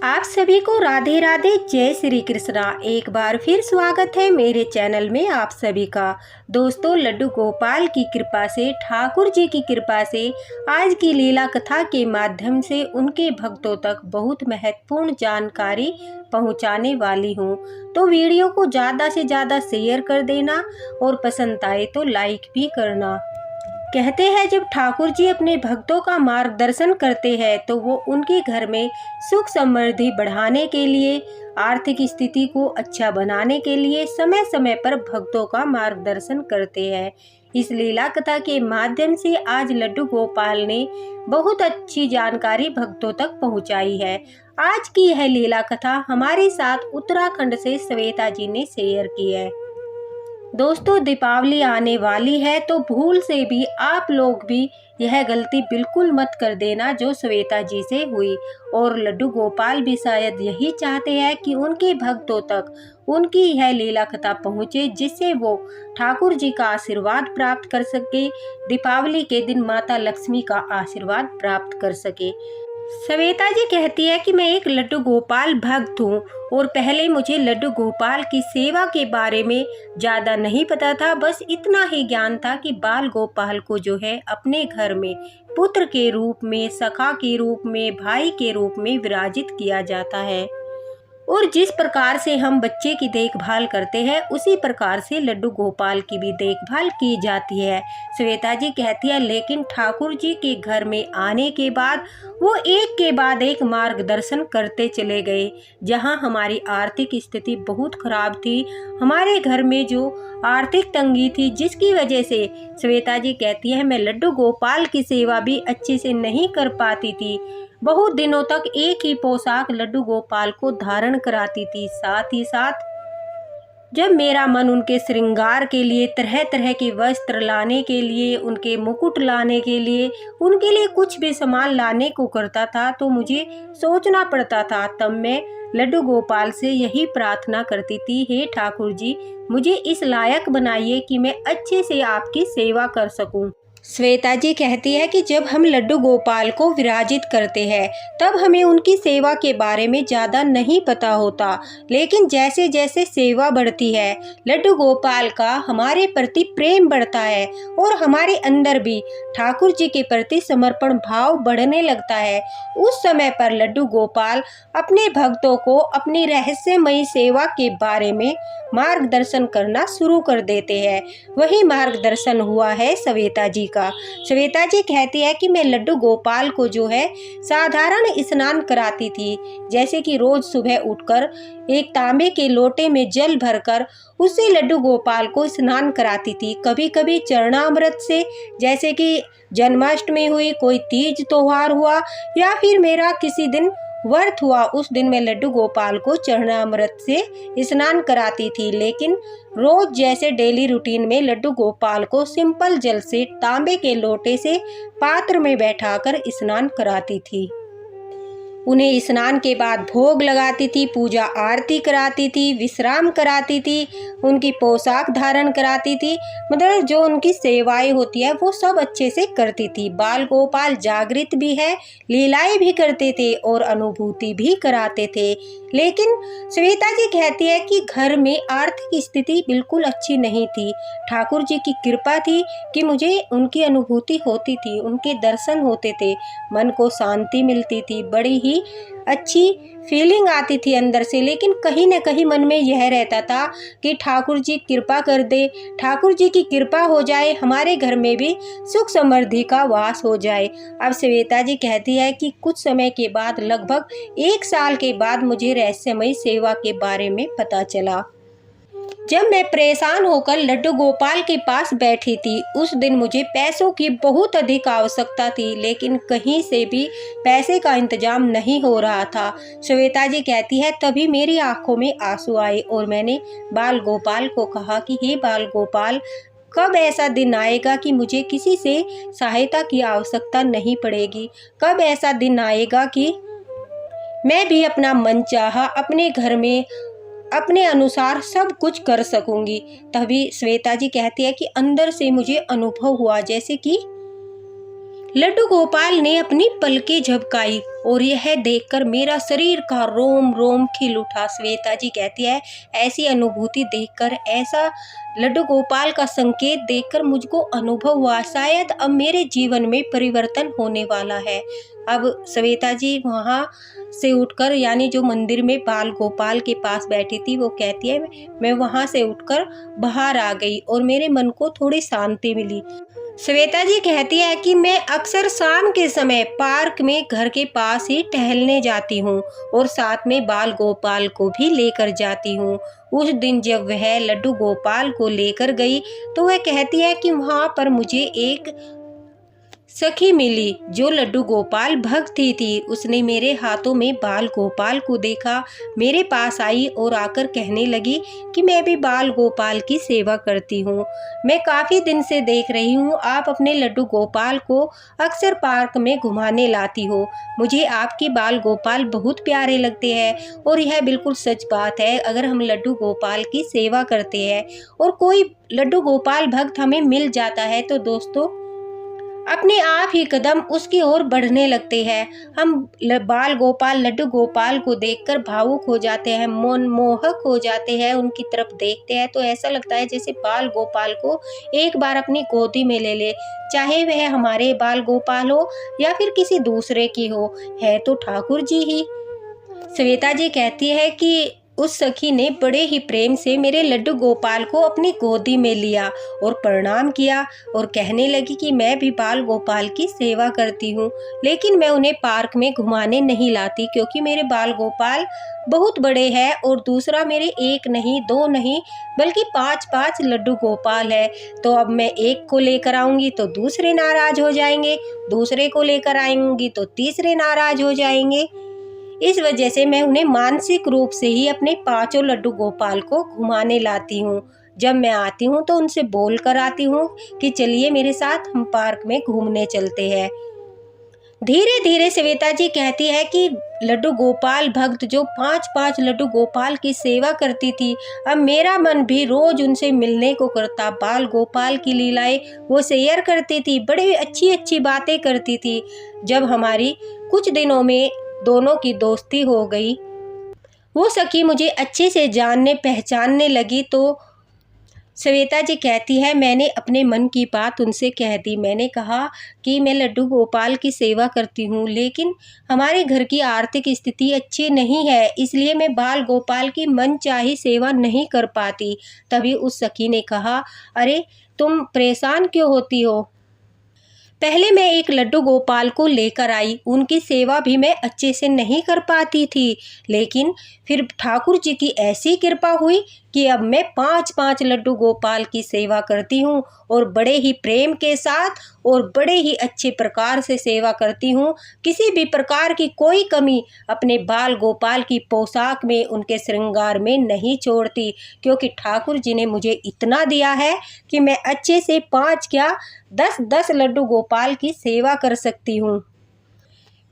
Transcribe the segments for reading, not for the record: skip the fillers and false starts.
आप सभी को राधे राधे, जय श्री कृष्णा। एक बार फिर स्वागत है मेरे चैनल में आप सभी का। दोस्तों, लड्डू गोपाल की कृपा से, ठाकुर जी की कृपा से आज की लीला कथा के माध्यम से उनके भक्तों तक बहुत महत्वपूर्ण जानकारी पहुंचाने वाली हूं। तो वीडियो को ज़्यादा से ज़्यादा शेयर कर देना और पसंद आए तो लाइक भी करना। कहते हैं जब ठाकुर जी अपने भक्तों का मार्गदर्शन करते हैं तो वो उनके घर में सुख समृद्धि बढ़ाने के लिए, आर्थिक स्थिति को अच्छा बनाने के लिए समय समय पर भक्तों का मार्गदर्शन करते हैं। इस लीला कथा के माध्यम से आज लड्डू गोपाल ने बहुत अच्छी जानकारी भक्तों तक पहुंचाई है। आज की यह लीला कथा हमारे साथ उत्तराखंड से श्वेता जी ने शेयर की है। दोस्तों, दीपावली आने वाली है तो भूल से भी आप लोग भी यह गलती बिल्कुल मत कर देना जो श्वेता जी से हुई। और लड्डू गोपाल भी शायद यही चाहते हैं कि उनके भक्तों तक उनकी यह लीला कथा पहुँचे, जिससे वो ठाकुर जी का आशीर्वाद प्राप्त कर सके, दीपावली के दिन माता लक्ष्मी का आशीर्वाद प्राप्त कर सके। श्वेता जी कहती है कि मैं एक लड्डू गोपाल भक्त हूँ और पहले मुझे लड्डू गोपाल की सेवा के बारे में ज़्यादा नहीं पता था। बस इतना ही ज्ञान था कि बाल गोपाल को जो है अपने घर में पुत्र के रूप में, सखा के रूप में, भाई के रूप में विराजित किया जाता है। और जिस प्रकार से हम बच्चे की देखभाल करते हैं उसी प्रकार से लड्डू गोपाल की भी देखभाल की जाती है। श्वेता जी कहती है लेकिन ठाकुर जी के घर में आने के बाद वो एक के बाद एक मार्गदर्शन करते चले गए। जहां हमारी आर्थिक स्थिति बहुत खराब थी, हमारे घर में जो आर्थिक तंगी थी, जिसकी वजह से श्वेता जी कहती है मैं लड्डू गोपाल की सेवा भी अच्छे से नहीं कर पाती थी। बहुत दिनों तक एक ही पोशाक लड्डू गोपाल को धारण कराती थी। साथ ही साथ जब मेरा मन उनके श्रृंगार के लिए, तरह तरह के वस्त्र लाने के लिए, उनके मुकुट लाने के लिए, उनके लिए कुछ भी सामान लाने को करता था तो मुझे सोचना पड़ता था। तब मैं लड्डू गोपाल से यही प्रार्थना करती थी, हे ठाकुर जी, मुझे इस लायक बनाइए कि मैं अच्छे से आपकी सेवा कर सकूं। श्वेता जी कहती है कि जब हम लड्डू गोपाल को विराजित करते हैं तब हमें उनकी सेवा के बारे में ज़्यादा नहीं पता होता, लेकिन जैसे जैसे सेवा बढ़ती है लड्डू गोपाल का हमारे प्रति प्रेम बढ़ता है और हमारे अंदर भी ठाकुर जी के प्रति समर्पण भाव बढ़ने लगता है। उस समय पर लड्डू गोपाल अपने भक्तों को अपनी रहस्यमयी सेवा के बारे में मार्गदर्शन करना शुरू कर देते हैं। वही मार्गदर्शन हुआ है श्वेता जी का। श्वेता जी कहती है कि मैं लड्डू गोपाल को जो है साधारण स्नान कराती थी, जैसे कि रोज सुबह उठकर एक तांबे के लोटे में जल भरकर उससे लड्डू गोपाल को स्नान कराती थी। कभी कभी चरणामृत से, जैसे कि जन्माष्टमी हुई, कोई तीज त्योहार हुआ या फिर मेरा किसी दिन व्रत हुआ, उस दिन मैं लड्डू गोपाल को चरणामृत से स्नान कराती थी। लेकिन रोज जैसे डेली रूटीन में लड्डू गोपाल को सिंपल जल से तांबे के लोटे से पात्र में बैठाकर स्नान कराती थी। उन्हें स्नान के बाद भोग लगाती थी, पूजा आरती कराती थी, विश्राम कराती थी, उनकी पोशाक धारण कराती थी, मतलब जो उनकी सेवाएं होती है वो सब अच्छे से करती थी। बाल गोपाल जागृत भी है, लीलाएं भी करते थे और अनुभूति भी कराते थे। लेकिन श्वेता जी कहती है कि घर में आर्थिक स्थिति बिल्कुल अच्छी नहीं थी। ठाकुर जी की कृपा थी कि मुझे उनकी अनुभूति होती थी, उनके दर्शन होते थे, मन को शांति मिलती थी, बड़ी ही अच्छी फीलिंग आती थी अंदर से। लेकिन कहीं न कहीं मन में यह रहता था कि ठाकुर जी कृपा कर दे, ठाकुर जी की कृपा हो जाए, हमारे घर में भी सुख समृद्धि का वास हो जाए। अब श्वेता जी कहती है कि कुछ समय के बाद, लगभग 1 साल के बाद मुझे रहस्यमयी सेवा के बारे में पता चला। जब मैं परेशान होकर लड्डू गोपाल के पास बैठी थी, उस दिन मुझे पैसों की बहुत अधिक आवश्यकता थी, लेकिन कहीं से भी पैसे का इंतजाम नहीं हो रहा था। श्वेता जी कहती है तभी मेरी आंखों में आंसू आए और मैंने बाल गोपाल को कहा कि हे बाल गोपाल, कब ऐसा दिन आएगा कि मुझे किसी से सहायता की आवश्यकता नहीं पड़ेगी? कब ऐसा दिन आएगा कि मैं भी अपना मनचाहा अपने घर में अपने अनुसार सब कुछ कर सकूंगी? तभी श्वेता जी कहती है कि अंदर से मुझे अनुभव हुआ जैसे कि लड्डू गोपाल ने अपनी पलकें झपकाई और यह देखकर मेरा शरीर का रोम रोम खिल उठा। श्वेता जी कहती है, ऐसी अनुभूति देखकर, ऐसा लड्डू गोपाल का संकेत देखकर मुझको अनुभव हुआ शायद अब मेरे जीवन में परिवर्तन होने वाला है। अब श्वेता जी वहाँ से उठकर, यानी जो मंदिर में बाल गोपाल के पास बैठी थी, वो कहती है मैं वहाँ से उठकर बाहर आ गई और मेरे मन को थोड़ी शांति मिली। श्वेता जी कहती है कि मैं अक्सर शाम के समय पार्क में घर के पास ही टहलने जाती हूँ और साथ में बाल गोपाल को भी लेकर जाती हूँ। उस दिन जब वह लड्डू गोपाल को लेकर गई तो वह कहती है कि वहाँ पर मुझे एक सखी मिली जो लड्डू गोपाल भक्ति थी। उसने मेरे हाथों में बाल गोपाल को देखा, मेरे पास आई और आकर कहने लगी कि मैं भी बाल गोपाल की सेवा करती हूँ। मैं काफ़ी दिन से देख रही हूँ आप अपने लड्डू गोपाल को अक्सर पार्क में घुमाने लाती हो। मुझे आपके बाल गोपाल बहुत प्यारे लगते हैं और यह बिल्कुल सच बात है। अगर हम लड्डू गोपाल की सेवा करते हैं और कोई लड्डू गोपाल भक्त हमें मिल जाता है तो दोस्तों अपने आप ही कदम उसकी ओर बढ़ने लगते हैं। हम बाल गोपाल लड्डू गोपाल को देखकर भावुक हो जाते हैं, मनमोहक हो जाते हैं। उनकी तरफ देखते हैं तो ऐसा लगता है जैसे बाल गोपाल को एक बार अपनी गोदी में ले ले, चाहे वह हमारे बाल गोपाल हो या फिर किसी दूसरे की हो, है तो ठाकुर जी ही। श्वेता जी कहती है कि उस सखी ने बड़े ही प्रेम से मेरे लड्डू गोपाल को अपनी गोदी में लिया और प्रणाम किया और कहने लगी कि मैं भी बाल गोपाल की सेवा करती हूँ, लेकिन मैं उन्हें पार्क में घुमाने नहीं लाती क्योंकि मेरे बाल गोपाल बहुत बड़े हैं और दूसरा मेरे एक नहीं दो नहीं बल्कि 5-5 लड्डू गोपाल है। तो अब मैं एक को लेकर आऊँगी तो दूसरे नाराज हो जाएंगे, दूसरे को लेकर आएंगी तो तीसरे नाराज हो जाएंगे। इस वजह से मैं उन्हें मानसिक रूप से ही अपने 5 लड्डू गोपाल को घुमाने लाती हूँ। जब मैं आती हूँ तो उनसे बोल कर आती हूँ कि चलिए मेरे साथ हम पार्क में घूमने चलते हैं। धीरे धीरे श्वेता जी कहती है कि लड्डू गोपाल भक्त जो 5-5 लड्डू गोपाल की सेवा करती थी, अब मेरा मन भी रोज उनसे मिलने को करता। बाल गोपाल की लीलाएं वो शेयर करती थी, बड़ी अच्छी अच्छी बातें करती थी। जब हमारी कुछ दिनों में दोनों की दोस्ती हो गई, वो सखी मुझे अच्छे से जानने पहचानने लगी तो श्वेता जी कहती है मैंने अपने मन की बात उनसे कह दी। मैंने कहा कि मैं लड्डू गोपाल की सेवा करती हूँ लेकिन हमारे घर की आर्थिक स्थिति अच्छी नहीं है, इसलिए मैं बाल गोपाल की मनचाही सेवा नहीं कर पाती। तभी उस सखी ने कहा, अरे तुम परेशान क्यों होती हो, पहले मैं एक लड्डू गोपाल को लेकर आई, उनकी सेवा भी मैं अच्छे से नहीं कर पाती थी, लेकिन फिर ठाकुर जी की ऐसी कृपा हुई कि अब मैं 5-5 लड्डू गोपाल की सेवा करती हूँ और बड़े ही प्रेम के साथ और बड़े ही अच्छे प्रकार से सेवा करती हूँ। किसी भी प्रकार की कोई कमी अपने बाल गोपाल की पोशाक में, उनके श्रृंगार में नहीं छोड़ती, क्योंकि ठाकुर जी ने मुझे इतना दिया है कि मैं अच्छे से 5 क्या 10-10 लड्डू गोपाल की सेवा कर सकती हूँ।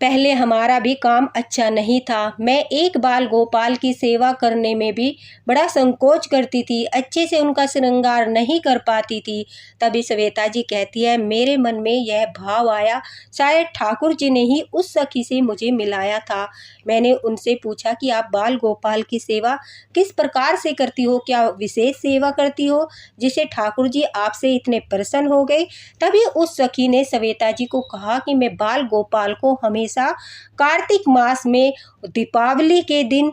पहले हमारा भी काम अच्छा नहीं था, मैं एक बाल गोपाल की सेवा करने में भी बड़ा संकोच करती थी, अच्छे से उनका श्रृंगार नहीं कर पाती थी। तभी श्वेता जी कहती है मेरे मन में यह भाव आया, शायद ठाकुर जी ने ही उस सखी से मुझे मिलाया था। मैंने उनसे पूछा कि आप बाल गोपाल की सेवा किस प्रकार से करती हो, क्या विशेष सेवा करती हो जिसे ठाकुर जी आपसे इतने प्रसन्न हो गए। तभी उस सखी ने श्वेता जी को कहा कि मैं बाल गोपाल को हमेशा कार्तिक मास में दीपावली के दिन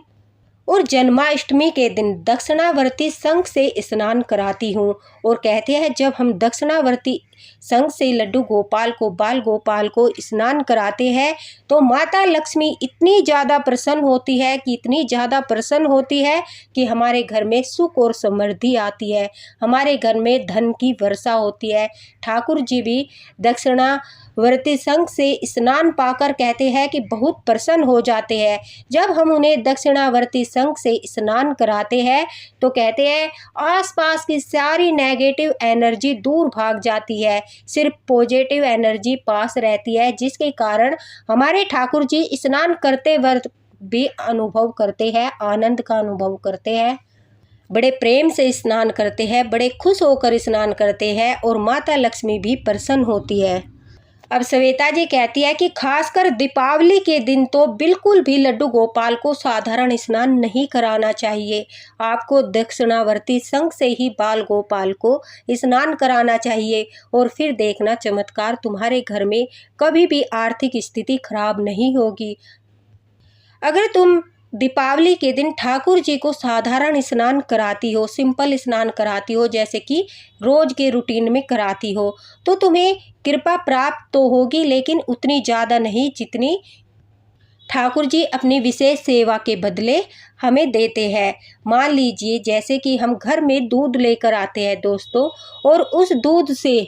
और जन्माष्टमी के दिन दक्षिणावर्ती शंख से स्नान कराती हूँ। और कहते हैं जब हम दक्षिणावर्ती शंख से लड्डू गोपाल को, बाल गोपाल को स्नान कराते हैं तो माता लक्ष्मी इतनी ज़्यादा प्रसन्न होती है कि इतनी ज़्यादा प्रसन्न होती है कि हमारे घर में सुख और समृद्धि आती है, हमारे घर में धन की वर्षा होती है। ठाकुर जी भी दक्षिणावर्ती शंख से स्नान पाकर कहते हैं कि बहुत प्रसन्न हो जाते हैं। जब हम उन्हें दक्षिणावर्ती शंख से स्नान कराते हैं तो कहते हैं आसपास की सारी नेगेटिव एनर्जी दूर भाग जाती है, सिर्फ पॉजिटिव एनर्जी पास रहती है, जिसके कारण हमारे ठाकुर जी स्नान करते वक्त भी अनुभव करते हैं, आनंद का अनुभव करते हैं, बड़े प्रेम से स्नान करते हैं, बड़े खुश होकर स्नान करते हैं और माता लक्ष्मी भी प्रसन्न होती है। अब श्वेता जी कहती है कि खासकर दीपावली के दिन तो बिल्कुल भी लड्डू गोपाल को साधारण स्नान नहीं कराना चाहिए। आपको दक्षिणावर्ती शंख से ही बाल गोपाल को स्नान कराना चाहिए और फिर देखना चमत्कार, तुम्हारे घर में कभी भी आर्थिक स्थिति खराब नहीं होगी। अगर तुम दीपावली के दिन ठाकुर जी को साधारण स्नान कराती हो, सिंपल स्नान कराती हो, जैसे कि रोज के रूटीन में कराती हो, तो तुम्हें कृपा प्राप्त तो होगी, लेकिन उतनी ज़्यादा नहीं जितनी ठाकुर जी अपनी विशेष सेवा के बदले हमें देते हैं। मान लीजिए जैसे कि हम घर में दूध लेकर आते हैं दोस्तों, और उस दूध से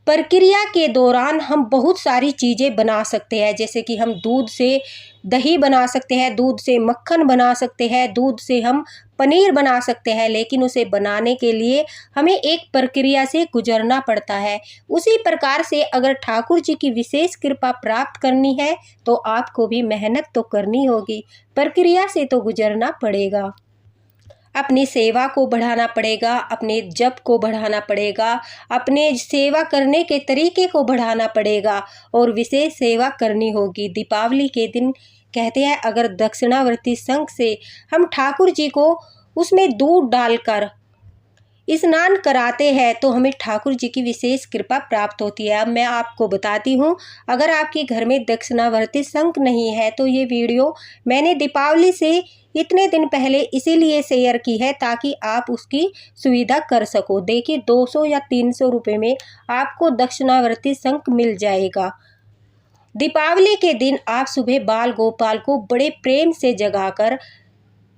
प्रक्रिया के दौरान हम बहुत सारी चीज़ें बना सकते हैं, जैसे कि हम दूध से दही बना सकते हैं, दूध से मक्खन बना सकते हैं, दूध से हम पनीर बना सकते हैं, लेकिन उसे बनाने के लिए हमें एक प्रक्रिया से गुजरना पड़ता है। उसी प्रकार से अगर ठाकुर जी की विशेष कृपा प्राप्त करनी है तो आपको भी मेहनत तो करनी होगी, प्रक्रिया से तो गुजरना पड़ेगा। अपनी सेवा को बढ़ाना पड़ेगा, अपने जप को बढ़ाना पड़ेगा, अपने सेवा करने के तरीके को बढ़ाना पड़ेगा और विशेष सेवा करनी होगी। दीपावली के दिन कहते हैं अगर दक्षिणावर्ती शंख से हम ठाकुर जी को उसमें दूध डालकर स्नान कराते हैं तो हमें ठाकुर जी की विशेष कृपा प्राप्त होती है। अब मैं आपको बताती हूँ, अगर आपके घर में दक्षिणावर्ती शंख नहीं है तो ये वीडियो मैंने दीपावली से इतने दिन पहले इसीलिए शेयर की है ताकि आप उसकी सुविधा कर सको। देखिए 200 या 300 रुपये में आपको दक्षिणावर्ती शंख मिल जाएगा। दीपावली के दिन आप सुबह बाल गोपाल को बड़े प्रेम से जगाकर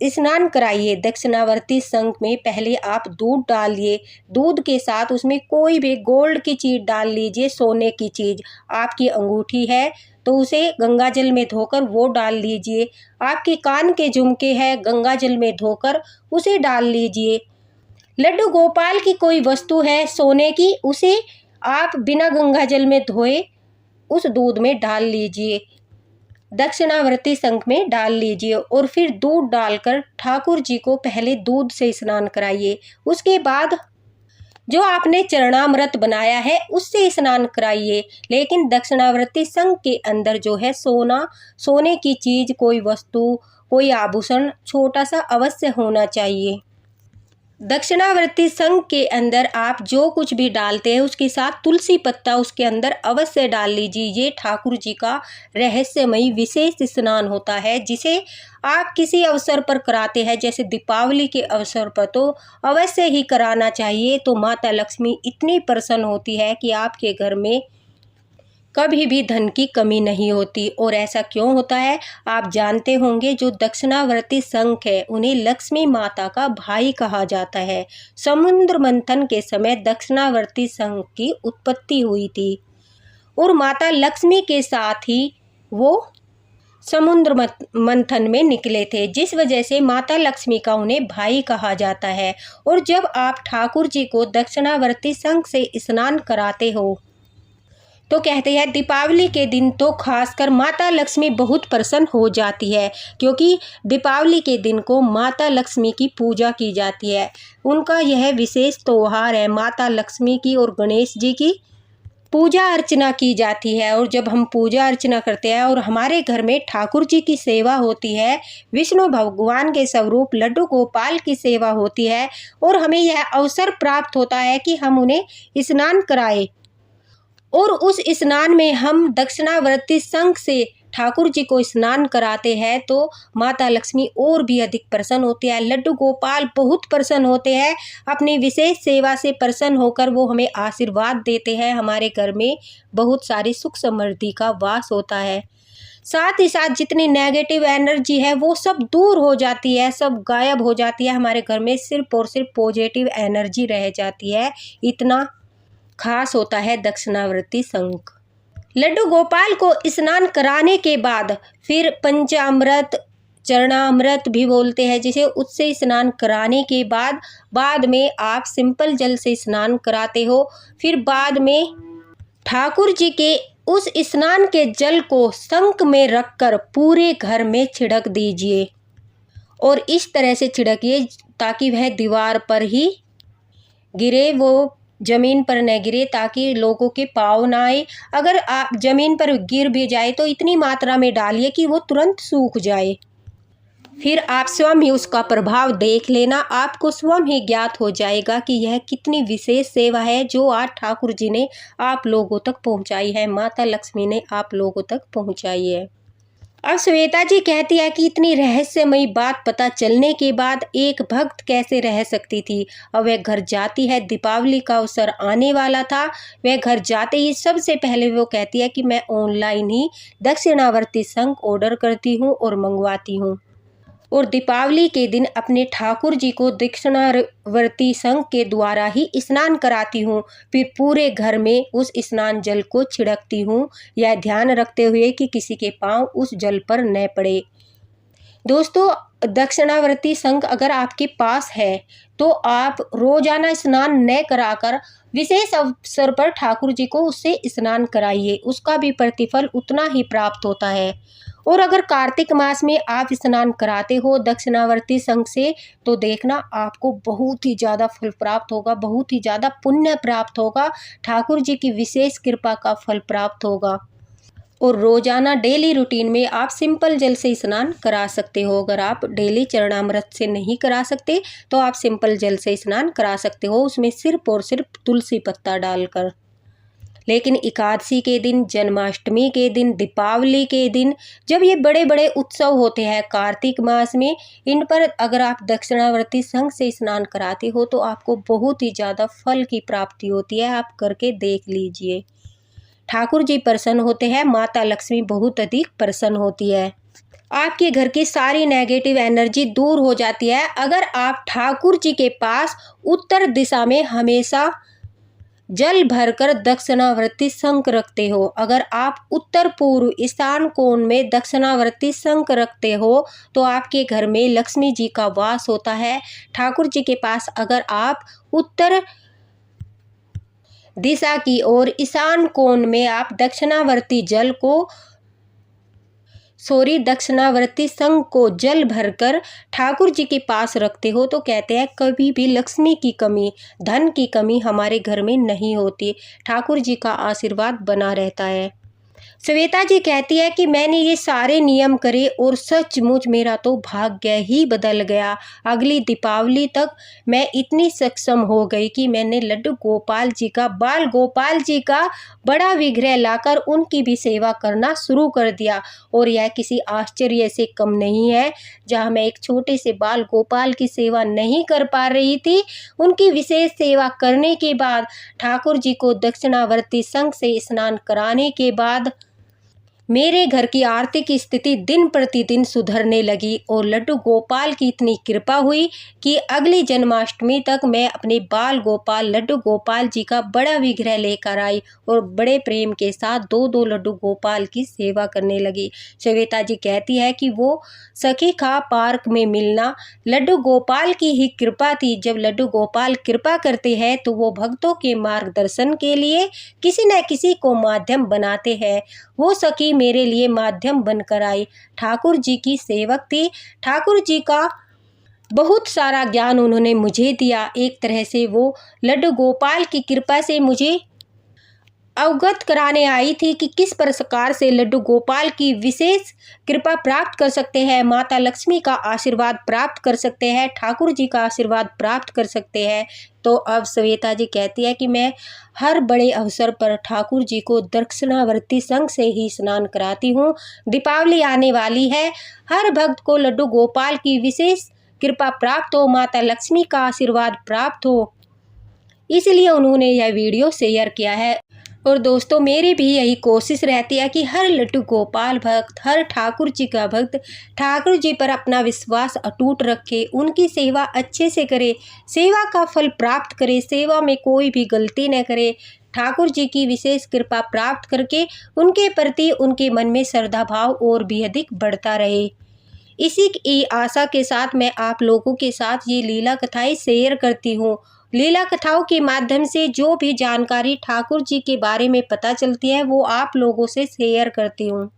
स्नान कराइए। दक्षिणावर्ती शंख में पहले आप दूध डालिए, दूध के साथ उसमें कोई भी गोल्ड की चीज़ डाल लीजिए, सोने की चीज़, आपकी अंगूठी है तो उसे गंगा जल में धोकर वो डाल लीजिए, आपके कान के झुमके हैं गंगा जल में धोकर उसे डाल लीजिए, लड्डू गोपाल की कोई वस्तु है सोने की उसे आप बिना गंगा जल में धोए उस दूध में डाल लीजिए, दक्षिणावर्ती शंख में डाल लीजिए और फिर दूध डालकर ठाकुर जी को पहले दूध से स्नान कराइए। उसके बाद जो आपने चरणामृत बनाया है उससे स्नान कराइए, लेकिन दक्षिणावर्ती शंख के अंदर जो है सोने की चीज़, कोई वस्तु, कोई आभूषण छोटा सा अवश्य होना चाहिए। दक्षिणावर्ती शंख के अंदर आप जो कुछ भी डालते हैं उसके साथ तुलसी पत्ता उसके अंदर अवश्य डाल लीजिए। ये ठाकुर जी का रहस्यमयी विशेष स्नान होता है जिसे आप किसी अवसर पर कराते हैं, जैसे दीपावली के अवसर पर तो अवश्य ही कराना चाहिए। तो माता लक्ष्मी इतनी प्रसन्न होती है कि आपके घर में कभी भी धन की कमी नहीं होती। और ऐसा क्यों होता है आप जानते होंगे, जो दक्षिणावर्ती शंख है उन्हें लक्ष्मी माता का भाई कहा जाता है। समुद्र मंथन के समय दक्षिणावर्ती शंख की उत्पत्ति हुई थी और माता लक्ष्मी के साथ ही वो समुद्र मंथन में निकले थे, जिस वजह से माता लक्ष्मी का उन्हें भाई कहा जाता है। और जब आप ठाकुर जी को दक्षिणावर्ती शंख से स्नान कराते हो तो कहते हैं दीपावली के दिन तो खासकर माता लक्ष्मी बहुत प्रसन्न हो जाती है, क्योंकि दीपावली के दिन को माता लक्ष्मी की पूजा की जाती है। उनका यह विशेष त्योहार है, माता लक्ष्मी की और गणेश जी की पूजा अर्चना की जाती है। और जब हम पूजा अर्चना करते हैं और हमारे घर में ठाकुर जी की सेवा होती है, विष्णु भगवान के स्वरूप लड्डू गोपाल की सेवा होती है और हमें यह अवसर प्राप्त होता है कि हम उन्हें स्नान कराएं और उस स्नान में हम दक्षिणावर्ती शंख से ठाकुर जी को स्नान कराते हैं तो माता लक्ष्मी और भी अधिक प्रसन्न होती है। लड्डू गोपाल बहुत प्रसन्न होते हैं, अपनी विशेष सेवा से प्रसन्न होकर वो हमें आशीर्वाद देते हैं। हमारे घर में बहुत सारी सुख समृद्धि का वास होता है, साथ ही साथ जितनी नेगेटिव एनर्जी है वो सब दूर हो जाती है, सब गायब हो जाती है। हमारे घर में सिर्फ और सिर्फ पॉजिटिव एनर्जी रह जाती है। इतना खास होता है दक्षिणावर्ती शंख। लड्डू गोपाल को स्नान कराने के बाद फिर पंचामृत, चरणामृत भी बोलते हैं जिसे, उससे स्नान कराने के बाद में आप सिंपल जल से स्नान कराते हो। फिर बाद में ठाकुर जी के उस स्नान के जल को शंख में रखकर पूरे घर में छिड़क दीजिए और इस तरह से छिड़किए ताकि वह दीवार पर ही गिरे, वो ज़मीन पर न गिरे ताकि लोगों के पाँव ना आए। अगर आप ज़मीन पर गिर भी जाए तो इतनी मात्रा में डालिए कि वो तुरंत सूख जाए। फिर आप स्वयं ही उसका प्रभाव देख लेना, आपको स्वयं ही ज्ञात हो जाएगा कि यह कितनी विशेष सेवा है जो आज ठाकुर जी ने आप लोगों तक पहुंचाई है, माता लक्ष्मी ने आप लोगों तक पहुंचाई है। अब श्वेता जी कहती है कि इतनी रहस्यमयी बात पता चलने के बाद एक भक्त कैसे रह सकती थी। अब वह घर जाती है, दीपावली का अवसर आने वाला था। वह घर जाते ही सबसे पहले वो कहती है कि मैं ऑनलाइन ही दक्षिणावर्ती शंख ऑर्डर करती हूँ और मंगवाती हूँ, और दीपावली के दिन अपने ठाकुर जी को दक्षिणावर्ती शंख के द्वारा ही स्नान कराती हूँ। फिर पूरे घर में उस स्नान जल को छिड़कती हूँ, यह ध्यान रखते हुए कि किसी के पांव उस जल पर न पड़े। दोस्तों, दक्षिणावर्ती शंख अगर आपके पास है तो आप रोजाना स्नान न कराकर विशेष अवसर पर ठाकुर जी को उससे स्नान कराइए, उसका भी प्रतिफल उतना ही प्राप्त होता है। और अगर कार्तिक मास में आप स्नान कराते हो दक्षिणावर्ती शंख से तो देखना आपको बहुत ही ज़्यादा फल प्राप्त होगा, बहुत ही ज़्यादा पुण्य प्राप्त होगा, ठाकुर जी की विशेष कृपा का फल प्राप्त होगा। और रोजाना डेली रूटीन में आप सिंपल जल से स्नान करा सकते हो। अगर आप डेली चरणामृत से नहीं करा सकते तो आप सिंपल जल से स्नान करा सकते हो, उसमें सिर्फ और सिर्फ तुलसी पत्ता डालकर। लेकिन एकादशी के दिन, जन्माष्टमी के दिन, दीपावली के दिन, जब ये बड़े बड़े उत्सव होते हैं कार्तिक मास में, इन पर अगर आप दक्षिणावर्ती शंख से स्नान कराते हो तो आपको बहुत ही ज़्यादा फल की प्राप्ति होती है। आप करके देख लीजिए, ठाकुर जी प्रसन्न होते हैं, माता लक्ष्मी बहुत अधिक प्रसन्न होती है, आपके घर की सारी नेगेटिव एनर्जी दूर हो जाती है। अगर आप ठाकुर जी के पास उत्तर दिशा में हमेशा जल भरकर दक्षिणावर्ती शंख रखते हो, अगर आप उत्तर पूर्व ईशान कोण में दक्षिणावर्ती शंख रखते हो तो आपके घर में लक्ष्मी जी का वास होता है। ठाकुर जी के पास अगर आप उत्तर दिशा की ओर ईशान कोण में आप दक्षिणावर्ती शंख को जल भरकर ठाकुर जी के पास रखते हो तो कहते हैं कभी भी लक्ष्मी की कमी, धन की कमी हमारे घर में नहीं होती, ठाकुर जी का आशीर्वाद बना रहता है। श्वेता जी कहती है कि मैंने ये सारे नियम करे और सचमुच मेरा तो भाग्य ही बदल गया। अगली दीपावली तक मैं इतनी सक्षम हो गई कि मैंने लड्डू गोपाल जी का, बाल गोपाल जी का बड़ा विग्रह लाकर उनकी भी सेवा करना शुरू कर दिया। और यह किसी आश्चर्य से कम नहीं है, जहाँ मैं एक छोटे से बाल गोपाल की सेवा नहीं कर पा रही थी, उनकी विशेष सेवा करने के बाद, ठाकुर जी को दक्षिणावर्ती शंख से स्नान कराने के बाद मेरे घर की आर्थिक स्थिति दिन प्रतिदिन सुधरने लगी और लड्डू गोपाल की इतनी कृपा हुई कि अगली जन्माष्टमी तक मैं अपने बाल गोपाल लड्डू गोपाल जी का बड़ा विग्रह लेकर आई और बड़े प्रेम के साथ दो लड्डू गोपाल की सेवा करने लगी। श्वेता जी कहती है कि वो सखी खा पार्क में मिलना लड्डू गोपाल की ही कृपा थी। जब लड्डू गोपाल कृपा करते हैं तो वो भक्तों के मार्गदर्शन के लिए किसी न किसी को माध्यम बनाते हैं। वो सखी मेरे लिए माध्यम बनकर आई, ठाकुर जी की सेवक थी, ठाकुर जी का बहुत सारा ज्ञान उन्होंने मुझे दिया। एक तरह से वो लड्डू गोपाल की कृपा से मुझे अवगत कराने आई थी कि किस प्रकार से लड्डू गोपाल की विशेष कृपा प्राप्त कर सकते हैं, माता लक्ष्मी का आशीर्वाद प्राप्त कर सकते हैं, ठाकुर जी का आशीर्वाद प्राप्त कर सकते हैं। तो अब श्वेता जी कहती है कि मैं हर बड़े अवसर पर ठाकुर जी को दक्षिणावर्ती शंख से ही स्नान कराती हूँ। दीपावली आने वाली है, हर भक्त को लड्डू गोपाल की विशेष कृपा प्राप्त हो, माता लक्ष्मी का आशीर्वाद प्राप्त हो, इसलिए उन्होंने यह वीडियो शेयर किया है। और दोस्तों, मेरी भी यही कोशिश रहती है कि हर लड्डू गोपाल भक्त, हर ठाकुर जी का भक्त ठाकुर जी पर अपना विश्वास अटूट रखे, उनकी सेवा अच्छे से करे, सेवा का फल प्राप्त करे, सेवा में कोई भी गलती न करे, ठाकुर जी की विशेष कृपा प्राप्त करके उनके प्रति उनके मन में श्रद्धा भाव और भी अधिक बढ़ता रहे। इसी की आशा के साथ मैं आप लोगों के साथ ये लीला कथाएं शेयर करती हूँ। लीला कथाओं के माध्यम से जो भी जानकारी ठाकुर जी के बारे में पता चलती है वो आप लोगों से शेयर करती हूँ।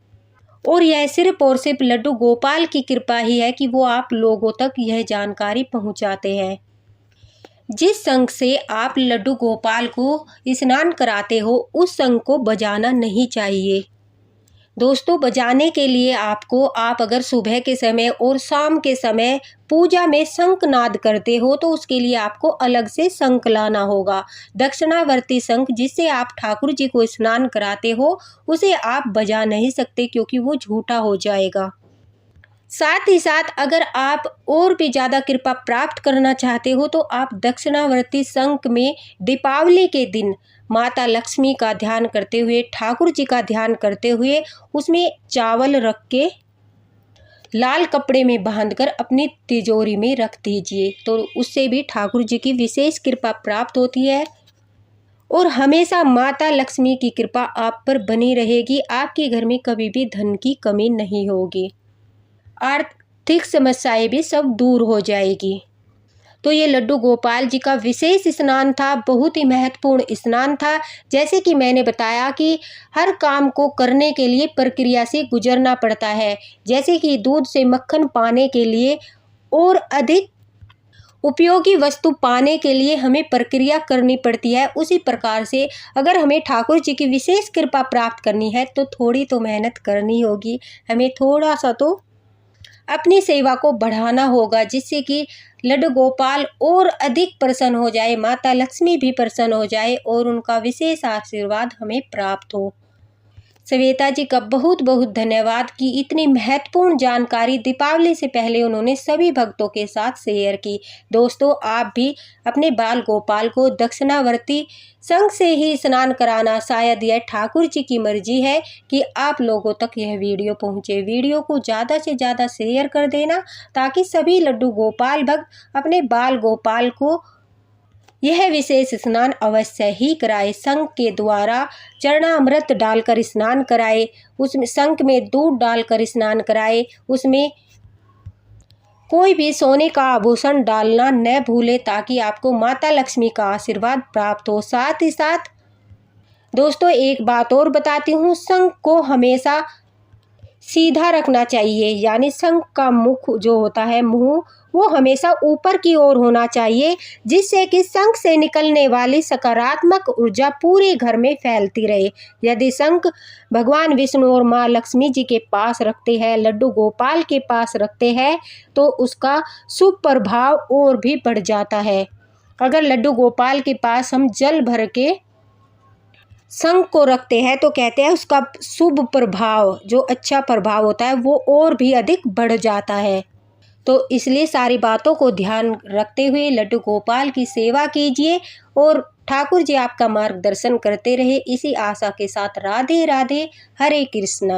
और यह सिर्फ और सिर्फ लड्डू गोपाल की कृपा ही है कि वो आप लोगों तक यह जानकारी पहुँचाते हैं। जिस शंख से आप लड्डू गोपाल को स्नान कराते हो उस शंख को बजाना नहीं चाहिए। दोस्तों, बजाने के लिए आप अगर सुबह के समय और शाम के समय पूजा में शंखनाद करते हो तो उसके लिए आपको अलग से शंख लाना होगा। दक्षिणावर्ती शंख जिससे आप ठाकुर जी को स्नान कराते हो उसे आप बजा नहीं सकते क्योंकि वो झूठा हो जाएगा। साथ ही साथ अगर आप और भी ज़्यादा कृपा प्राप्त करना चाहते हो तो आप दक्षिणावर्ती शंख में दीपावली के दिन माता लक्ष्मी का ध्यान करते हुए, ठाकुर जी का ध्यान करते हुए उसमें चावल रख के लाल कपड़े में बांधकर अपनी तिजोरी में रख दीजिए। तो उससे भी ठाकुर जी की विशेष कृपा प्राप्त होती है और हमेशा माता लक्ष्मी की कृपा आप पर बनी रहेगी। आपके घर में कभी भी धन की कमी नहीं होगी, आर्थिक समस्याएं भी सब दूर हो जाएगी। तो ये लड्डू गोपाल जी का विशेष स्नान था, बहुत ही महत्वपूर्ण स्नान था। जैसे कि मैंने बताया कि हर काम को करने के लिए प्रक्रिया से गुजरना पड़ता है। जैसे कि दूध से मक्खन पाने के लिए और अधिक उपयोगी वस्तु पाने के लिए हमें प्रक्रिया करनी पड़ती है, उसी प्रकार से अगर हमें ठाकुर जी की विशेष कृपा प्राप्त करनी है तो थोड़ी तो मेहनत करनी होगी। हमें थोड़ा सा तो अपनी सेवा को बढ़ाना होगा जिससे कि लड्डू गोपाल और अधिक प्रसन्न हो जाए, माता लक्ष्मी भी प्रसन्न हो जाए और उनका विशेष आशीर्वाद हमें प्राप्त हो। श्वेता जी का बहुत बहुत धन्यवाद कि इतनी महत्वपूर्ण जानकारी दीपावली से पहले उन्होंने सभी भक्तों के साथ शेयर की। दोस्तों, आप भी अपने बाल गोपाल को दक्षिणावर्ती शंख से ही स्नान कराना, शायद यह ठाकुर जी की मर्जी है कि आप लोगों तक यह वीडियो पहुंचे। वीडियो को ज़्यादा से ज़्यादा शेयर कर देना ताकि सभी लड्डू गोपाल भक्त अपने बाल गोपाल को यह विशेष स्नान अवश्य ही कराए। शंख के द्वारा चरणामृत डालकर स्नान कराए, उसमें शंख में दूध डालकर स्नान कराए, उसमें कोई भी सोने का आभूषण डालना न भूले ताकि आपको माता लक्ष्मी का आशीर्वाद प्राप्त हो। साथ ही साथ दोस्तों एक बात और बताती हूँ, शंख को हमेशा सीधा रखना चाहिए, यानी शंख का मुख जो होता है, मुंह, वो हमेशा ऊपर की ओर होना चाहिए जिससे कि शंख से निकलने वाली सकारात्मक ऊर्जा पूरे घर में फैलती रहे। यदि शंख भगवान विष्णु और माँ लक्ष्मी जी के पास रखते हैं, लड्डू गोपाल के पास रखते हैं तो उसका शुभ प्रभाव और भी बढ़ जाता है। अगर लड्डू गोपाल के पास हम जल भर के शंख को रखते हैं तो कहते हैं उसका शुभ प्रभाव, जो अच्छा प्रभाव होता है, वो और भी अधिक बढ़ जाता है। तो इसलिए सारी बातों को ध्यान रखते हुए लड्डू गोपाल की सेवा कीजिए और ठाकुर जी आपका मार्गदर्शन करते रहे। इसी आशा के साथ राधे राधे, हरे कृष्णा।